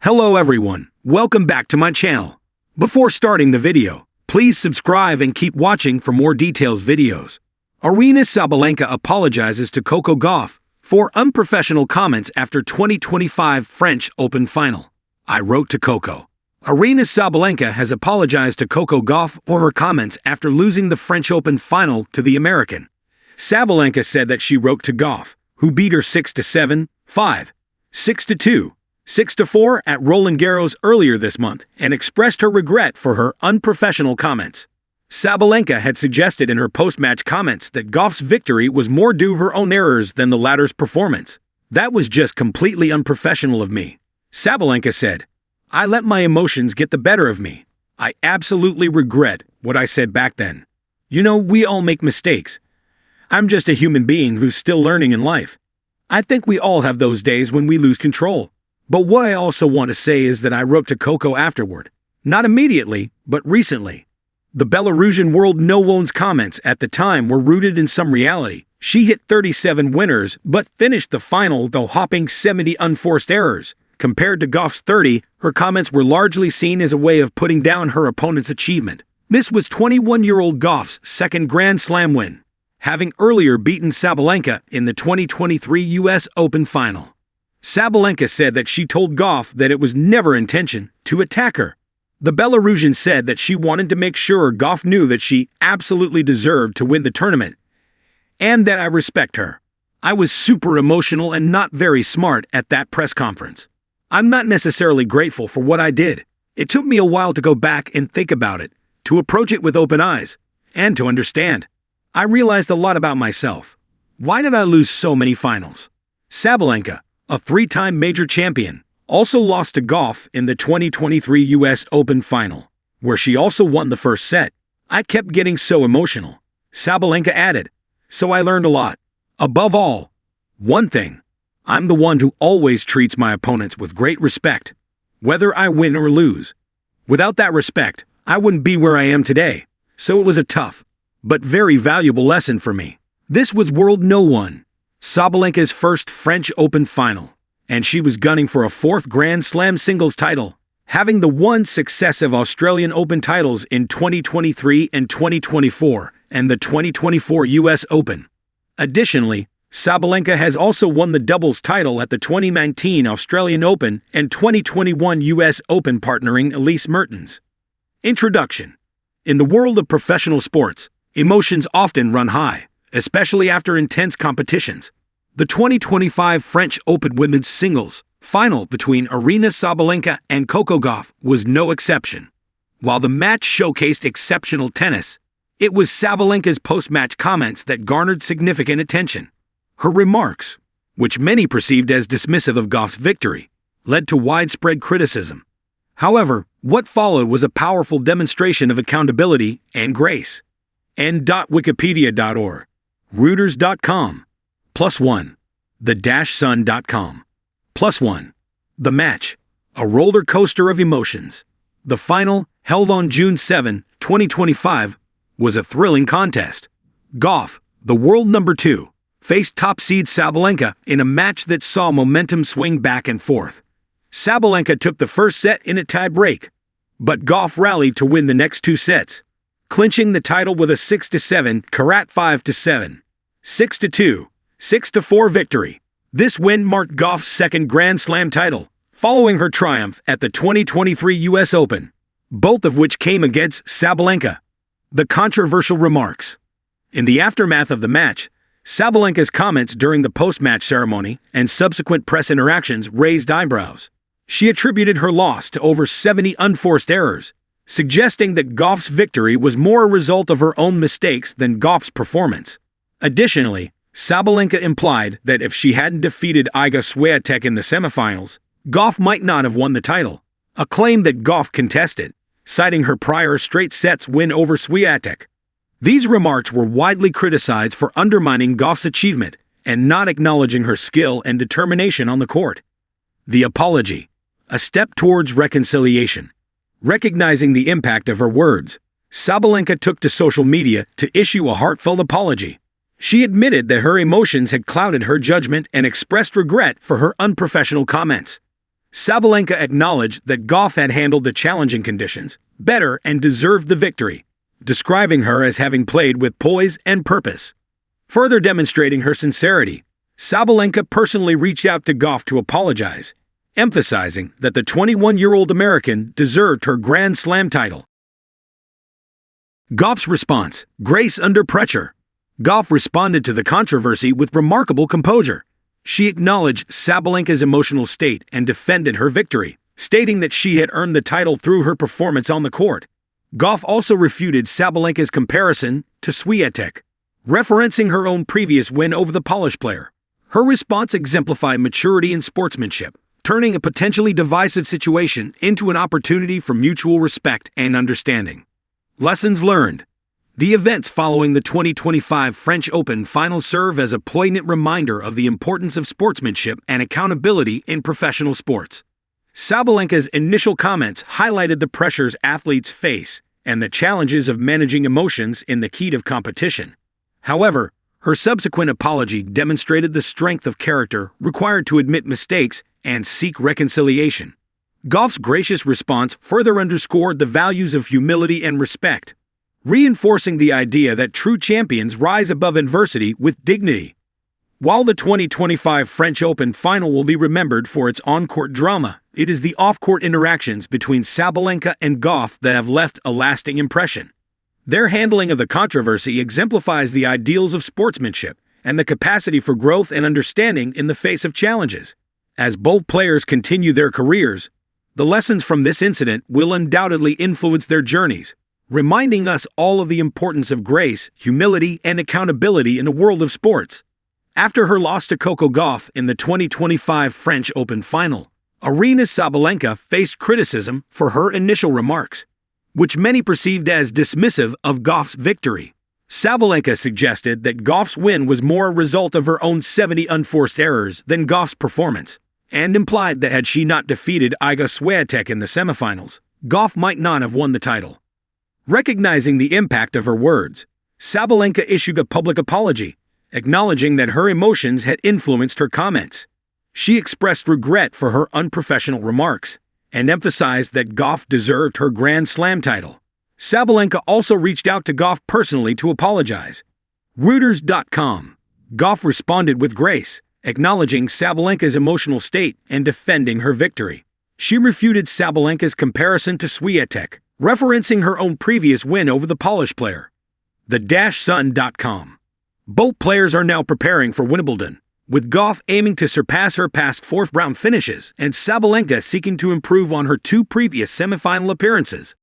Hello everyone, welcome back to my channel. Before starting the video, please subscribe and keep watching for more details videos. Aryna Sabalenka apologizes to Coco Gauff for unprofessional comments after 2025 French Open final. I wrote to Coco. Aryna Sabalenka has apologized to Coco Gauff for her comments after losing the French Open final to the American. Sabalenka said that she wrote to Gauff, who beat her 6-7, 5, 6-2, 6-4 at Roland Garros earlier this month, and expressed her regret for her unprofessional comments. Sabalenka had suggested in her post-match comments that Gauff's victory was more due her own errors than the latter's performance. "That was just completely unprofessional of me," Sabalenka said. "I let my emotions get the better of me. I absolutely regret what I said back then. You know, we all make mistakes. I'm just a human being who's still learning in life. I think we all have those days when we lose control. But what I also want to say is that I wrote to Coco afterward. Not immediately, but recently. The Belarusian world no-one's comments at the time were rooted in some reality. She hit 37 winners, but finished the final though hopping 70 unforced errors. Compared to Gauff's 30, her comments were largely seen as a way of putting down her opponent's achievement. This was 21-year-old Gauff's second Grand Slam win, having earlier beaten Sabalenka in the 2023 U.S. Open final. Sabalenka said that she told Gauff that it was never intention to attack her. The Belarusian said that she wanted to make sure Gauff knew that she absolutely deserved to win the tournament, and that I respect her. I was super emotional and not very smart at that press conference. I'm not necessarily grateful for what I did. It took me a while to go back and think about it, to approach it with open eyes, and to understand. I realized a lot about myself. Why did I lose so many finals? Sabalenka, a three-time major champion, also lost to Gauff in the 2023 U.S. Open final, where she also won the first set. I kept getting so emotional, Sabalenka added, so I learned a lot. Above all, one thing, I'm the one who always treats my opponents with great respect, whether I win or lose. Without that respect, I wouldn't be where I am today, so it was a tough, but very valuable lesson for me. This was World No. 1. Sabalenka's first French Open final, and she was gunning for a fourth Grand Slam singles title, having the one successive Australian Open titles in 2023 and 2024, and the 2024 U.S. Open. Additionally, Sabalenka has also won the doubles title at the 2019 Australian Open and 2021 U.S. Open, partnering Elise Mertens. Introduction. In the world of professional sports, emotions often run high, especially after intense competitions. The 2025 French Open women's singles final between Aryna Sabalenka and Coco Gauff was no exception. While the match showcased exceptional tennis, it was Sabalenka's post-match comments that garnered significant attention. Her remarks, which many perceived as dismissive of Gauff's victory, led to widespread criticism. However, what followed was a powerful demonstration of accountability and grace. N.Wikipedia.org, Reuters.com, +1, the-sun.com, +1. The match, a roller coaster of emotions. The final, held on June 7, 2025, was a thrilling contest. Gauff, the world number 2, faced top seed Sabalenka in a match that saw momentum swing back and forth. Sabalenka took the first set in a tie break, but Gauff rallied to win the next two sets, clinching the title with a 6-7, 5-7, 6-2, 6-4 victory. This win marked Gauff's second Grand Slam title, following her triumph at the 2023 U.S. Open, both of which came against Sabalenka. The controversial remarks. In the aftermath of the match, Sabalenka's comments during the post-match ceremony and subsequent press interactions raised eyebrows. She attributed her loss to over 70 unforced errors, suggesting that Gauff's victory was more a result of her own mistakes than Gauff's performance. Additionally, Sabalenka implied that if she hadn't defeated Iga Swiatek in the semifinals, Gauff might not have won the title, a claim that Gauff contested, citing her prior straight sets win over Swiatek. These remarks were widely criticized for undermining Gauff's achievement and not acknowledging her skill and determination on the court. The apology, a step towards reconciliation. Recognizing the impact of her words, Sabalenka took to social media to issue a heartfelt apology. She admitted that her emotions had clouded her judgment and expressed regret for her unprofessional comments. Sabalenka acknowledged that Gauff had handled the challenging conditions better and deserved the victory, describing her as having played with poise and purpose. Further demonstrating her sincerity, Sabalenka personally reached out to Gauff to apologize, emphasizing that the 21-year-old American deserved her Grand Slam title. Gauff's response: grace under pressure. Gauff responded to the controversy with remarkable composure. She acknowledged Sabalenka's emotional state and defended her victory, stating that she had earned the title through her performance on the court. Gauff also refuted Sabalenka's comparison to Swiatek, referencing her own previous win over the Polish player. Her response exemplified maturity and sportsmanship, turning a potentially divisive situation into an opportunity for mutual respect and understanding. Lessons learned. The events following the 2025 French Open final serve as a poignant reminder of the importance of sportsmanship and accountability in professional sports. Sabalenka's initial comments highlighted the pressures athletes face and the challenges of managing emotions in the heat of competition. However, her subsequent apology demonstrated the strength of character required to admit mistakes and seek reconciliation. Gauff's gracious response further underscored the values of humility and respect, reinforcing the idea that true champions rise above adversity with dignity. While the 2025 French Open final will be remembered for its on-court drama, it is the off-court interactions between Sabalenka and Gauff that have left a lasting impression. Their handling of the controversy exemplifies the ideals of sportsmanship and the capacity for growth and understanding in the face of challenges. As both players continue their careers, the lessons from this incident will undoubtedly influence their journeys, reminding us all of the importance of grace, humility, and accountability in the world of sports. After her loss to Coco Gauff in the 2025 French Open final, Aryna Sabalenka faced criticism for her initial remarks, which many perceived as dismissive of Gauff's victory. Sabalenka suggested that Gauff's win was more a result of her own 70 unforced errors than Gauff's performance, and implied that had she not defeated Iga Swiatek in the semifinals, Gauff might not have won the title. Recognizing the impact of her words, Sabalenka issued a public apology, acknowledging that her emotions had influenced her comments. She expressed regret for her unprofessional remarks and emphasized that Gauff deserved her Grand Slam title. Sabalenka also reached out to Gauff personally to apologize. Reuters.com. Gauff responded with grace, acknowledging Sabalenka's emotional state and defending her victory. She refuted Sabalenka's comparison to Swiatek, referencing her own previous win over the Polish player. The-Sun.com. Both players are now preparing for Wimbledon, with Gauff aiming to surpass her past fourth-round finishes and Sabalenka seeking to improve on her two previous semifinal appearances.